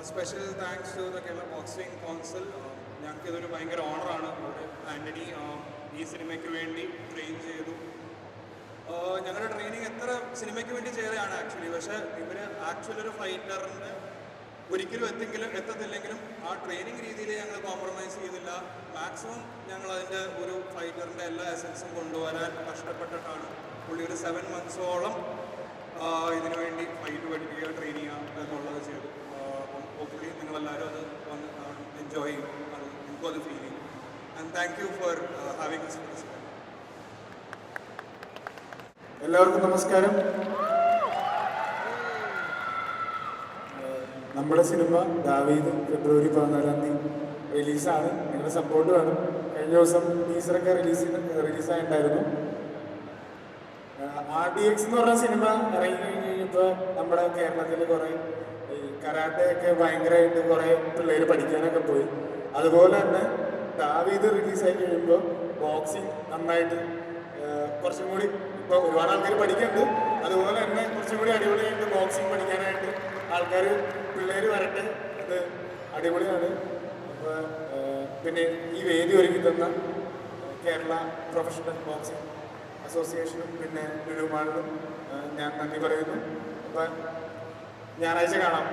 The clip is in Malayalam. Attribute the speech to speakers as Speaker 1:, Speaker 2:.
Speaker 1: Special thanks to the Kerala boxing council. ഞങ്ങൾക്ക് ഇതൊരു ഭയങ്കര ഓണറാണ്. ആൻ്റണി ഈ സിനിമയ്ക്ക് വേണ്ടി ട്രെയിൻ ചെയ്തു. ഞങ്ങളുടെ ട്രെയിനിങ് എത്ര സിനിമയ്ക്ക് വേണ്ടി ചെയ്തതാണ് ആക്ച്വലി. പക്ഷേ ഇവർ ആക്ച്വലി ഒരു ഫൈറ്ററിന് ഒരിക്കലും എത്തത്തില്ലെങ്കിലും ആ ട്രെയിനിങ് രീതിയിൽ ഞങ്ങൾ കോംപ്രമൈസ് ചെയ്തില്ല. മാക്സിമം ഞങ്ങൾ അതിൻ്റെ ഒരു ഫൈറ്ററിൻ്റെ എല്ലാ എസൻസും കൊണ്ടുവരാൻ കഷ്ടപ്പെട്ടിട്ടാണ്. പുള്ളി ഒരു 7 months ഇതിനു വേണ്ടി ഫൈറ്റ് പഠിപ്പിക്കുക, ട്രെയിൻ ചെയ്യുക എന്നുള്ളത് ചെയ്തു. അപ്പം ഹോപ്പ്ഫുള്ളി നിങ്ങളെല്ലാവരും അത് വന്ന് എൻജോയ് ചെയ്യും. അത് എനിക്കും അത് ഫീൽ ചെയ്യും. And thank you for having this festival.
Speaker 2: എല്ലാവർക്കും നമസ്കാരം. നമ്മുടെ സിനിമ ദാവീദ് February 14 റിലീസാണ്. നിങ്ങളുടെ സപ്പോർട്ട് വേണം. കഴിഞ്ഞ ദിവസം ടീസറൊക്കെ റിലീസായിട്ടുണ്ടായിരുന്നു. RDX എന്ന് പറഞ്ഞ സിനിമ ഇറങ്ങി കഴിഞ്ഞപ്പോൾ നമ്മുടെ കേരളത്തിൽ കുറേ ഈ കരാട്ടയൊക്കെ ഭയങ്കരമായിട്ട് കുറേ പിള്ളേർ പഠിക്കാനൊക്കെ പോയി. അതുപോലെ തന്നെ ദാവീദ് റിലീസായി കഴിയുമ്പോൾ ബോക്സിങ് നന്നായിട്ട് കുറച്ചും കൂടി ഇപ്പോൾ ഒരുപാട് ആൾക്കാർ പഠിക്കുന്നുണ്ട്. അതുപോലെ തന്നെ കുറച്ചും കൂടി അടിപൊളിയായിട്ട് ബോക്സിങ് പഠിക്കാനായിട്ട് ആൾക്കാർ പിള്ളേർ വരട്ടെ. അത് അടിപൊളിയാണ്. അപ്പോൾ പിന്നെ ഈ വേദി ഒരുക്കി തന്ന കേരള പ്രൊഫഷണൽ ബോക്സിംഗ് അസോസിയേഷനും പിന്നെ ലുലുമാളിലും ഞാൻ നന്ദി പറയുന്നു. അപ്പം ഞായറാഴ്ച കാണാം.